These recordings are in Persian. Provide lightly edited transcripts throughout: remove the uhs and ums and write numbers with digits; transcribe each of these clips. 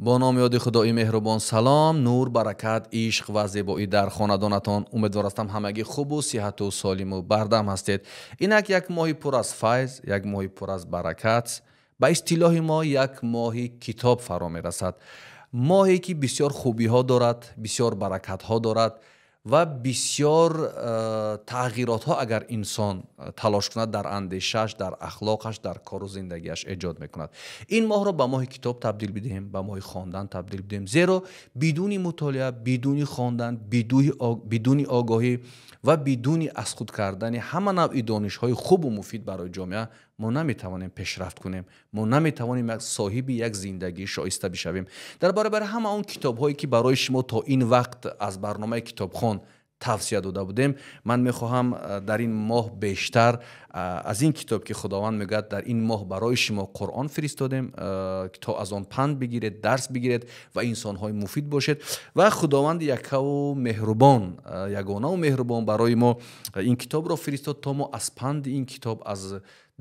با نام یاد خدای مهربان. سلام، نور، برکت، عشق و زیبایی در خاندانتان. امیدوار هستم همگی خوب و صحت و سالم و بردم هستید. اینک یک ماهی پر از فیض، یک ماهی پر از برکت، به اصطلاح ما یک ماهی کتاب فرا می رسد. ماهی که بسیار خوبی ها دارد، بسیار برکت ها دارد و بسیار تغییرات ها اگر انسان تلاش کند در اندیشش، در اخلاقش، در کار و زندگیش ایجاد میکند. این ماه را به ماه کتاب تبدیل بدهیم، به ماه خواندن تبدیل بدهیم، زیرا بدون مطالعه، بدون خواندن، بدون آگاهی و بدون از خود کردن همه نوع دانش های خوب و مفید برای جامعه ما نمیتوانیم پیشرفت کنیم، ما نمیتوانیم صاحب یک زندگی شایسته بشویم. در برابر همه اون کتاب هایی که برای شما تا این وقت از برنامه کتابخوان توصیه داده بودیم، من میخواهم در این ماه بیشتر از این کتاب که خداوند میگه در این ماه برای شما قرآن فرستادیم تا از آن پند بگیرید، درس بگیرید و انسان‌های مفید باشید. و خداوند یکه و مهربان، یگانه و مهربان برای ما این کتاب را فرستاد تا ما از پند این کتاب، از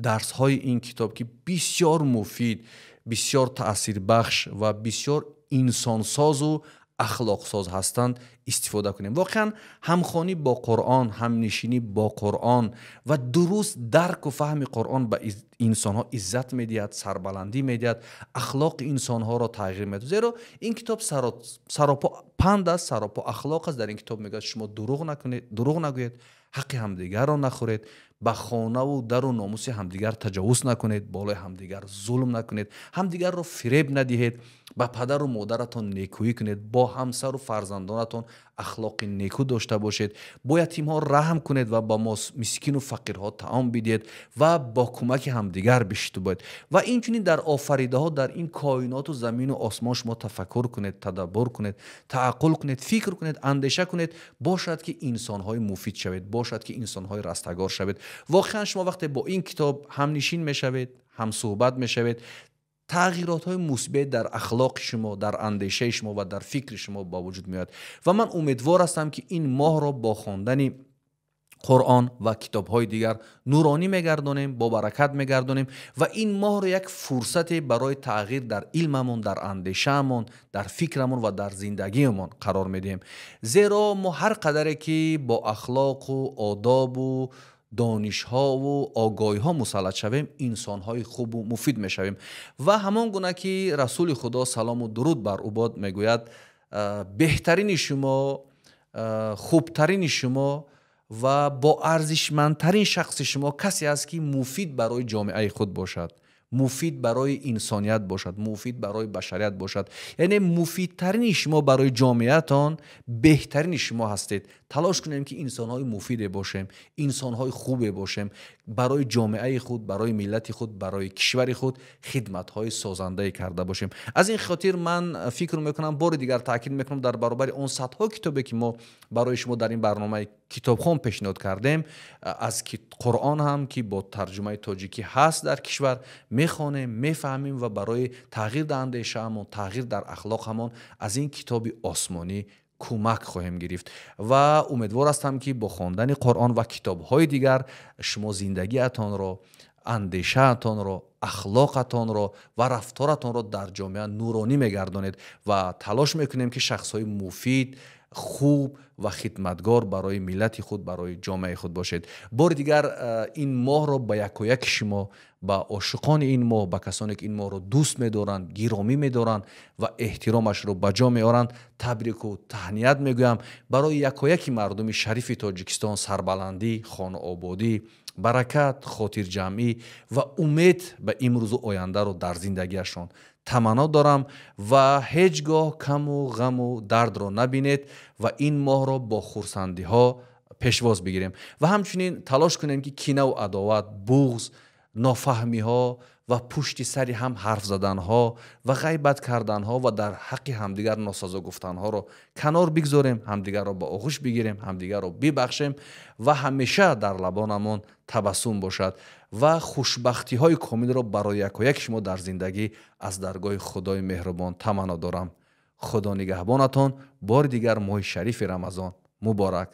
درس های این کتاب که بسیار مفید، بسیار تأثیر بخش و بسیار انسان ساز و اخلاق ساز هستند استفاده کنیم. واقعا همخوانی با قرآن، همنشینی با قرآن و درست درک و فهم قرآن به انسان ها عزت میدهد، سربلندی میدهد، اخلاق انسان ها را تغییر میدهد. زیرا این کتاب سراپا پند است، سراپا اخلاق است. در این کتاب میگه شما دروغ نکنید، دروغ نگویید، حق همدیگر را نخورید، به خانه و در و ناموس همدیگر تجاوز نکنید، بالای همدیگر ظلم نکنید، همدیگر را فریب ندهید، با پدر و مادرتان نیکویی کنید، با همسر و فرزندانتان اخلاق نیکو داشته باشید، با یتیم ها رحم کنید و با مسکین و فقیرها طعام بدید و با کمک همدیگر بشتابید. و اینچنین در آفریده ها، در این کائنات و زمین و آسمان شما تفکر کنید، تدبر کنید، تعقل کنید، فکر کنید، اندیشه کنید، باشد که انسان های مفید شوید، باشد که انسان های رستگار شوید. واقعا شما وقتی با این کتاب هم نشین میشوید، هم صحبت میشوید، تغییرات های مثبت در اخلاق شما، در اندیشه شما و در فکر شما با وجود میاد. و من امیدوار هستم که این ماه را با خواندن قرآن و کتاب های دیگر نورانی میگردانیم، با برکت میگردانیم و این ماه را یک فرصت برای تغییر در علممون، در اندیشهمون، در فکرمون و در زندگیمون قرار میدیم. زیرا ما هر قدری که با اخلاق و آداب و دانش ها و آگاهی ها مسلط شویم، انسان های خوب و مفید می شویم. و همان گونه که رسول خدا سلام و درود بر او باد میگوید بهترین شما، خوبترین شما و با ارزشمندترین شخص شما کسی است که مفید برای جامعه خود باشد، مفید برای انسانیت باشد، مفید برای بشریت باشد. یعنی مفیدترین شما برای جامعهتان بهترین شما هستید. تلاش کنیم که انسان‌های مفید باشیم، انسان‌های خوب باشیم، برای جامعه خود، برای ملت خود، برای کشور خود خدمت‌های سازنده کرده باشیم. از این خاطر من فکر میکنم بار دیگر تاکید میکنم در برابر اون صدها کتابی که ما برای شما در این برنامه کتابخوان پیشنهاد کردیم، از قرآن هم که با ترجمه تاجیکی هست در کشور میخوانیم، میفهمیم و برای تغییر در اندیشه‌مون، تغییر در اخلاقمون از این کتاب آسمانی کمک خواهیم گرفت. و امیدوار هستم که با خواندن قرآن و کتاب‌های دیگر شما زندگیتان را، اندیشه‌تان را، اخلاقتان را و رفتارتان را در جامعه نورانی میگردانید و تلاش میکنیم که شخص‌های مفید، خوب و خدمتگار برای ملت خود، برای جامعه خود باشید. بار دیگر این ماه را با یک و یک شما، با عاشقان این ماه، با کسانی که این ماه را دوست می‌دارند، گرامی می‌دارند و احترامش را به جا می‌آورند، تبریک و تهنیت میگویم. برای یک و یک مردم شریف تاجیکستان سربلندی، خانه آبادی، برکت، خاطر جمعی و امید به امروز و آینده رو در زندگیشان تمنا دارم و هیچگاه کم و غم و درد را نبینید و این ماه را با خرسندی ها پیشواز بگیریم و همچنین تلاش کنیم که کینه و عداوت، بغض، نافهمی ها و پشت سری هم حرف زدن ها و غیبت کردن ها و در حق همدیگر ناسزا گفتن ها را کنار بگذاریم، همدیگر را با آغوش بگیریم، همدیگر را ببخشیم و همیشه در لبانمون تبسم باشد و خوشبختی های کامل را برای یک و یک شما در زندگی از درگاه خدای مهربان تمنا دارم. خدا نگهبانتان. بار دیگر ماه شریف رمضان مبارک.